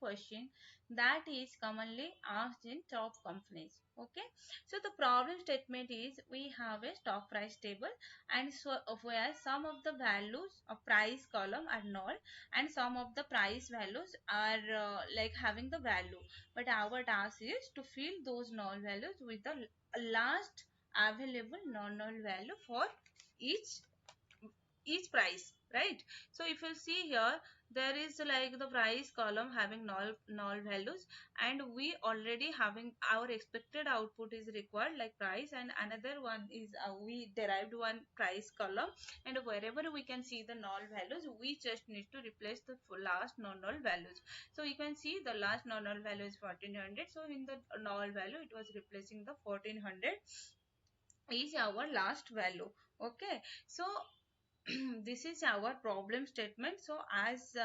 question that is commonly asked in top companies. Okay, so the problem statement is we have a stock price table, and so where some of the values of price column are null and some of the price values are like having the value, but our task is to fill those null values with the last available non-null value for each price, right? So if you see here, there is like the price column having null values, and we already having our expected output is required like price, and another one is we derived one price column, and wherever we can see the null values, we just need to replace the last non-null values. So you can see the last non-null value is 1400, so in the null value it was replacing the 1400 is our last value. Okay, so this is our problem statement. So as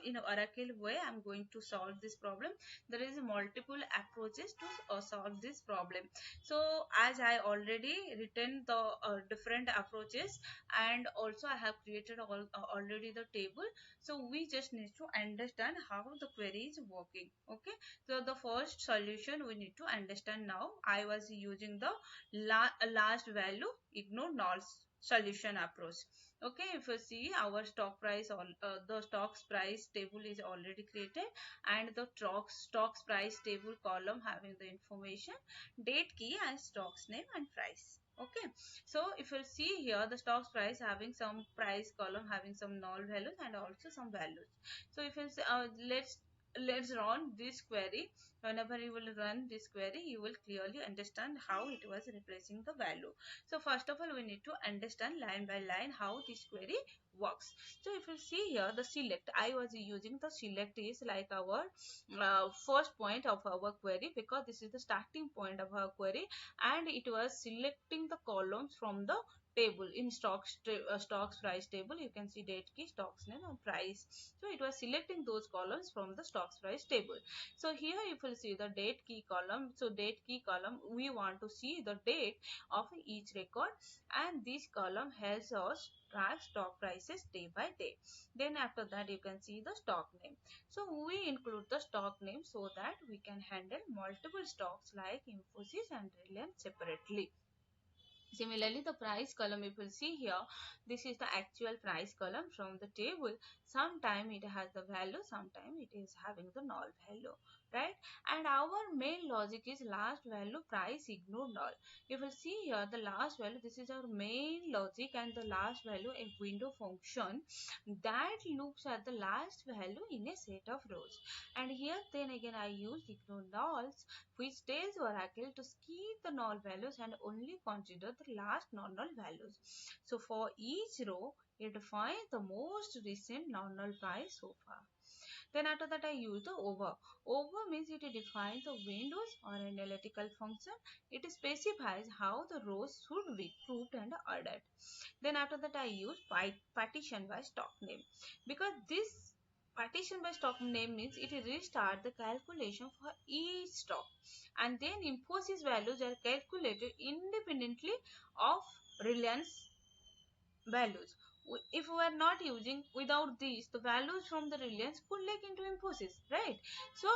in Oracle way, I'm going to solve this problem. There is multiple approaches to solve this problem. So as I already written the different approaches, and also I have created already the table. So we just need to understand how the query is working. Okay, so the first solution we need to understand now. I was using the last value ignore nulls solution approach. Okay, if you see our stock price, the stocks price table is already created, and the stocks price table column having the information, date key and stocks name and price. Okay, so if you see here, the stocks price having some price column having some null values and also some values. So if you say, let's run this query. Whenever you will run this query, you will clearly understand how it was replacing the value. So first of all, we need to understand line by line how this query works. So if you see here, the select, I was using the select is like our first point of our query, because this is the starting point of our query, and it was selecting the columns from the table in stocks price table. You can see date key, stocks name and price. So it was selecting those columns from the stocks price table. So here you will see the date key column. So date key column, we want to see the date of each record, and this column helps us track stock prices day by day. Then after that you can see the stock name. So we include the stock name so that we can handle multiple stocks like Infosys and Reliance separately. Similarly, the price column, if you see here, this is the actual price column from the table. Sometime it has the value, sometime it is having the null value, right? And our main logic is last value price ignore null. If you see here, the last value, this is our main logic, and the last value a window function that looks at the last value in a set of rows. And here then again I use ignore nulls, which tells Oracle to skip the null values and only consider the last non-null values. So for each row, it defines the most recent non-null price so far. Then after that I use the over. Over means it defines the windows or analytical function. It specifies how the rows should be grouped and ordered. Then after that I use partition by stock name, because this partition by stock name means it restart the calculation for each stock, and then Infosys values are calculated independently of Reliance values. If we are not using, without these, the values from the Reliance could leak into Infosys, right? So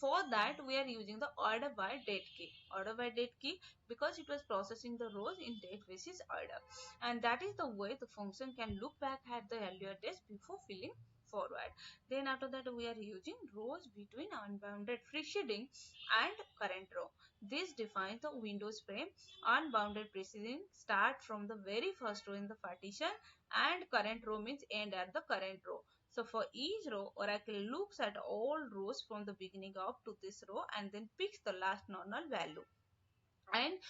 for that we are using the order by date key. Order by date key because it was processing the rows in date basis order, and that is the way the function can look back at the earlier days before filling forward. Then after that we are using rows between unbounded preceding and current row. This defines the Windows frame. Unbounded preceding start from the very first row in the partition, and current row means end at the current row. So for each row, Oracle looks at all rows from the beginning up to this row and then picks the last non-null value. And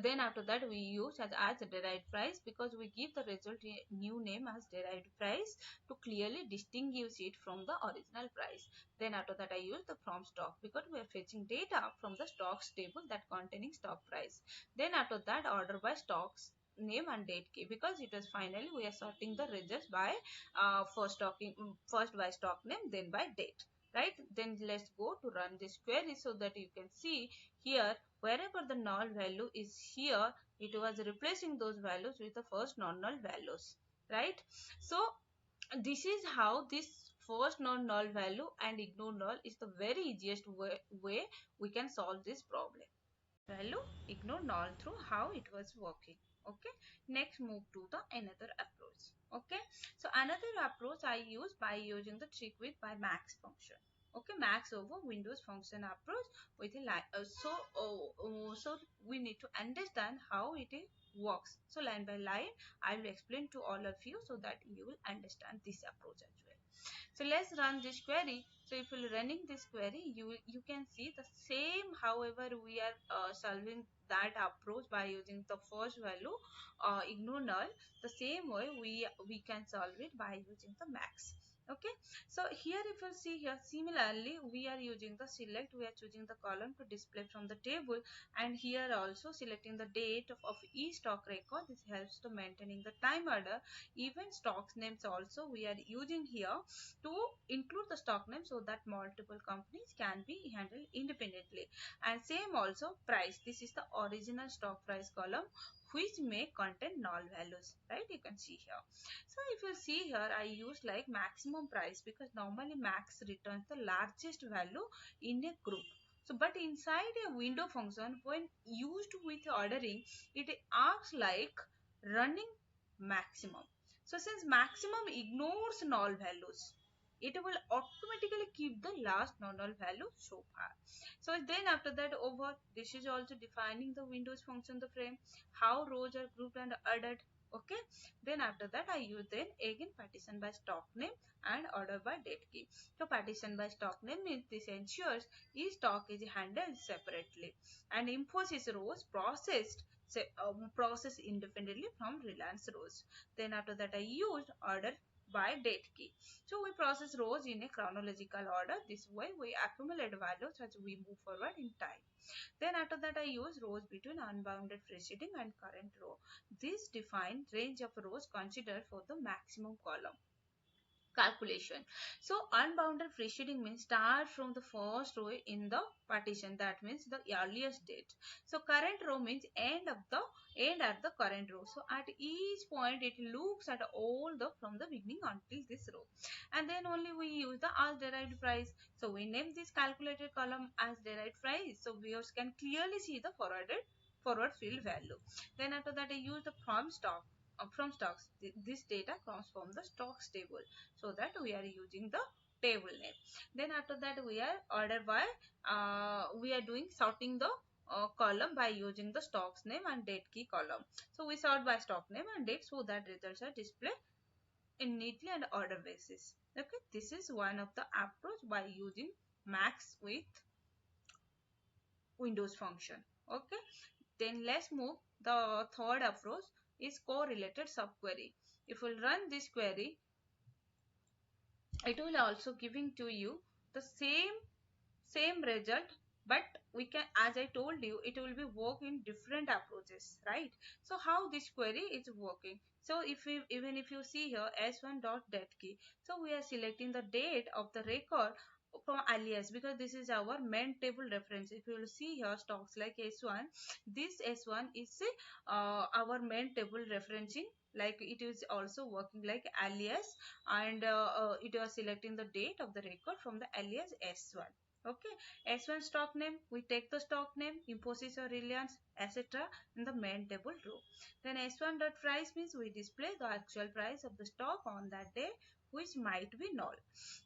then after that we use as derived price, because we give the result a new name as derived price to clearly distinguish it from the original price. Then after that I use the from stock, because we are fetching data from the stocks table that containing stock price. Then after that order by stocks name and date key, because it was finally we are sorting the results by first by stock name, then by date, right? Then let's go to run this query so that you can see here wherever the null value is here, it was replacing those values with the first non-null values, right? So this is how this first non-null value and ignore null is the very easiest way we can solve this problem. Value, ignore null through how it was working. Okay, next move to the another approach. Okay, so another approach I use by using the trick with by max function. Okay, max over Windows function approach with a line. So we need to understand how it works. So line by line I will explain to all of you so that you will understand this approach as well. So let's run this query. So if you're running this query, you can see the same. However, we are solving that approach by using the first value, ignore null. The same way we can solve it by using the max. Okay, so here if you see here, similarly we are using the select. We are choosing the column to display from the table, and here also selecting the date of each stock record. This helps to maintaining the time order. Even stocks names also we are using here to include the stock name so that multiple companies can be handled independently. And same also price. This is the original stock price column which may contain null values, right? You can see here. So if you see here, I use like maximum price because normally max returns the largest value in a group. So but inside a window function, when used with ordering, it acts like running maximum. So since maximum ignores null values, it will automatically keep the last non-null value so far. So then after that over, this is also defining the Windows function, the frame, how rows are grouped and ordered. Okay, then after that I use then again partition by stock name and order by date key. So partition by stock name means this ensures each stock is handled separately and Infosys rows process independently from Reliance rows. Then after that I used order by date key. So we process rows in a chronological order. This way we accumulate values as we move forward in time. Then after that I use rows between unbounded preceding and current row. This defines range of rows considered for the maximum column calculation. So unbounded preceding means start from the first row in the partition, that means the earliest date. So current row means end at the current row. So at each point it looks at all the from the beginning until this row, and then only we use the as derived price. So we name this calculated column as derived price, so viewers can clearly see the forward field value. Then after that I use the from stocks. This data comes from the stocks table, so that we are using the table name. Then after that we are order by we are doing sorting the column by using the stocks name and date key column. So we sort by stock name and date so that results are displayed in neatly and order basis. Okay, this is one of the approach by using max with Windows function. Okay, then let's move. The third approach is correlated subquery. If we run this query, it will also giving to you the same result, but we can, as I told you, it will be work in different approaches, right? So how this query is working? So if we, even if you see here s1 dot date key, so we are selecting the date of the record from alias because this is our main table reference. If you will see here stocks like s1, this s1 is our main table referencing, like it is also working like alias, and it was selecting the date of the record from the alias s1. Okay, s1 stock name, we take the stock name Infosys or Reliance etc in the main table row. Then s1 dot price means we display the actual price of the stock on that day, which might be null.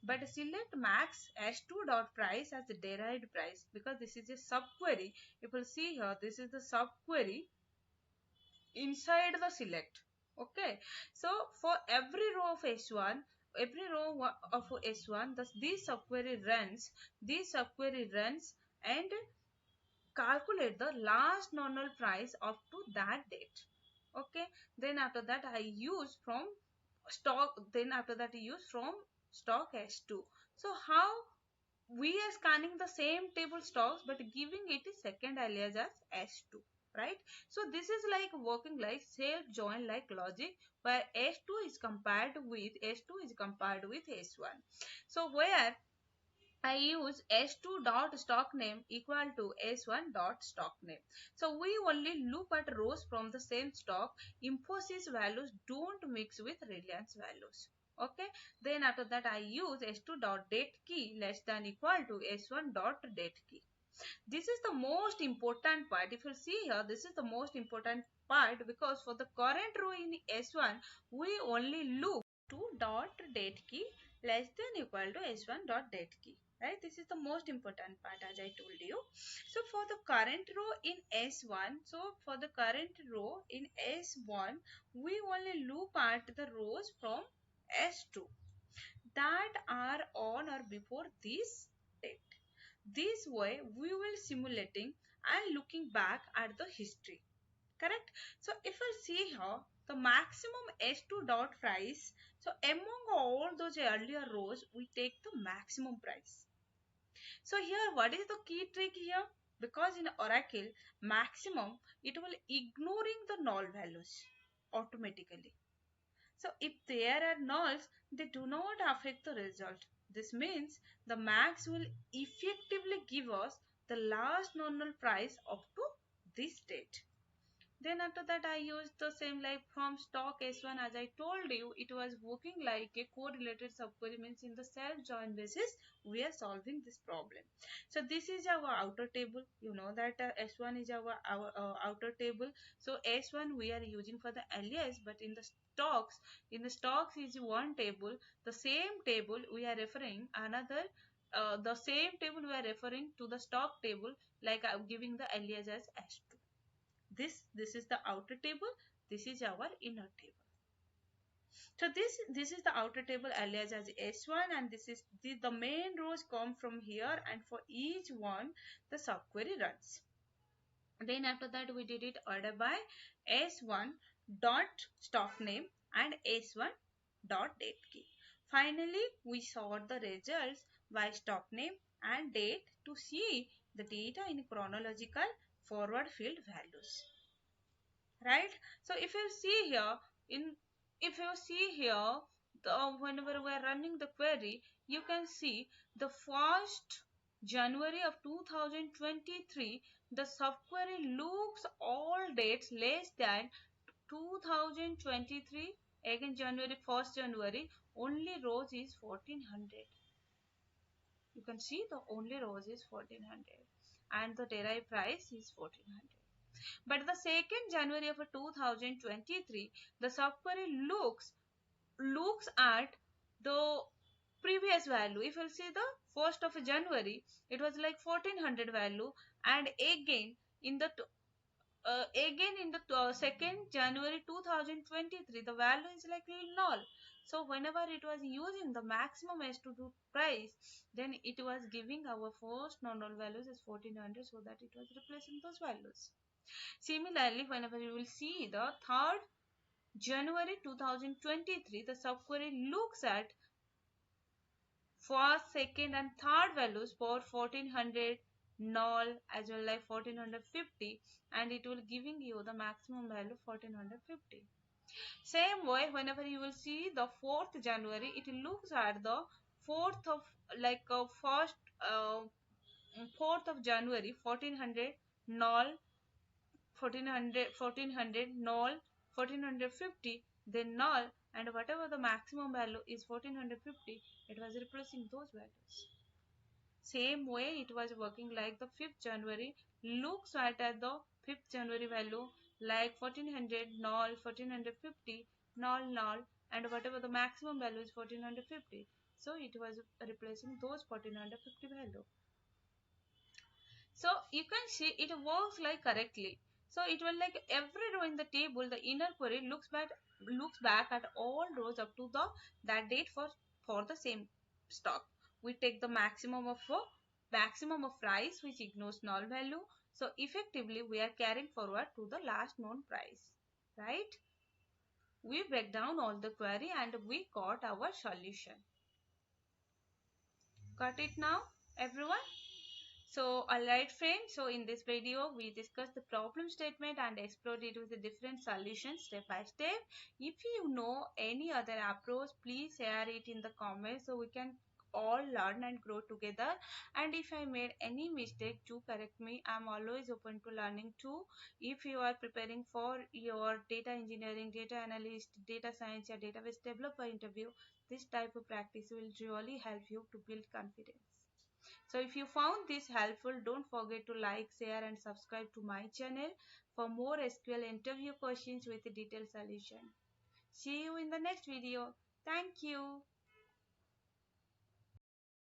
But select max s2 dot price as the derived price because this is a subquery. If you see here, this is the subquery inside the select. Okay, so for every row of s1, this subquery runs and calculate the last non-null price up to that date. Okay, then after that I use from stock, then after that I use from stock s2. So how we are scanning the same table stocks but giving it a second alias as s2, right? So this is like working like self join like logic, where s2 is compared with s1. So where I use s2 dot stock name equal to s1 dot stock name. So we only look at rows from the same stock. Infosys values don't mix with Reliance values. Okay, then after that I use s2 dot date key less than equal to s1 dot date key. This is the most important part. If you see here, this is the most important part because for the current row in S1, we only look to dot date key less than equal to S1 dot date key. Right? This is the most important part as I told you. So for the current row in S1, we only look at the rows from S2 that are on or before this date. This way we will simulating and looking back at the history. Correct? So if I see here the maximum S2 dot price, so among all those earlier rows we take the maximum price. So here what is the key trick here? Because in Oracle maximum it will ignoring the null values automatically. So if there are nulls, they do not affect the result. This means the max will effectively give us the last non-null price up to this date. Then after that I used the same like from stock S1 as I told you, it was working like a correlated subquery, means in the self-join basis we are solving this problem. So this is our outer table. You know that S1 is our outer table. So S1 we are using for the alias, but in the stocks is one table. The same table we are referring another the same table we are referring to the stock table, like I'm giving the alias as S2. This is the outer table, this is our inner table. So this is the outer table alias as S1, and this is the main rows come from here, and for each one the subquery runs. Then after that we did it order by S1 dot stock name and S1 dot date key. Finally we sort the results by stock name and date to see the data in chronological forward field values. Right? So if you see here whenever we are running the query, you can see the 1st January of 2023 the subquery looks all dates less than 2023. Again January 1st January only rows is 1400. You can see the only rows is 1400 and the derived price is 1400. But the 2nd January of 2023, the subquery looks at the previous value. If you see the 1st of January, it was like 1400 value, and again in the 2nd January 2023, the value is like null. So whenever it was using the maximum S2 price, then it was giving our first non-null values as 1400, so that it was replacing those values. Similarly, whenever you will see the 3rd January 2023, the subquery looks at 1st, 2nd and 3rd values for 1400 null as well like 1450, and it will giving you the maximum value 1450. Same way, whenever you will see the 4th January, it looks at the 4th of like 4th of January 1400 null 1400 null 1450, then null, and whatever the maximum value is 1450, it was replacing those values. Same way it was working like the 5th January looks at the 5th January value like 1400 null 1450 null, and whatever the maximum value is 1450, so it was replacing those 1450 value. So you can see it works like correctly. So it will like every row in the table, the inner query looks back at all rows up to the that date for the same stock. We take the maximum of price which ignores null value. So effectively we are carrying forward to the last known price. Right? We break down all the query and we got our solution. Got it now, everyone? So alright friends, so in this video we discussed the problem statement and explored it with the different solutions step by step. If you know any other approach, please share it in the comments so we can all learn and grow together. And if I made any mistake, do correct me. I'm always open to learning too. If you are preparing for your data engineering, data analyst, data science or database developer interview, this type of practice will really help you to build confidence. So if you found this helpful, don't forget to like, share and subscribe to my channel for more SQL interview questions with a detailed solution. See you in the next video. Thank you.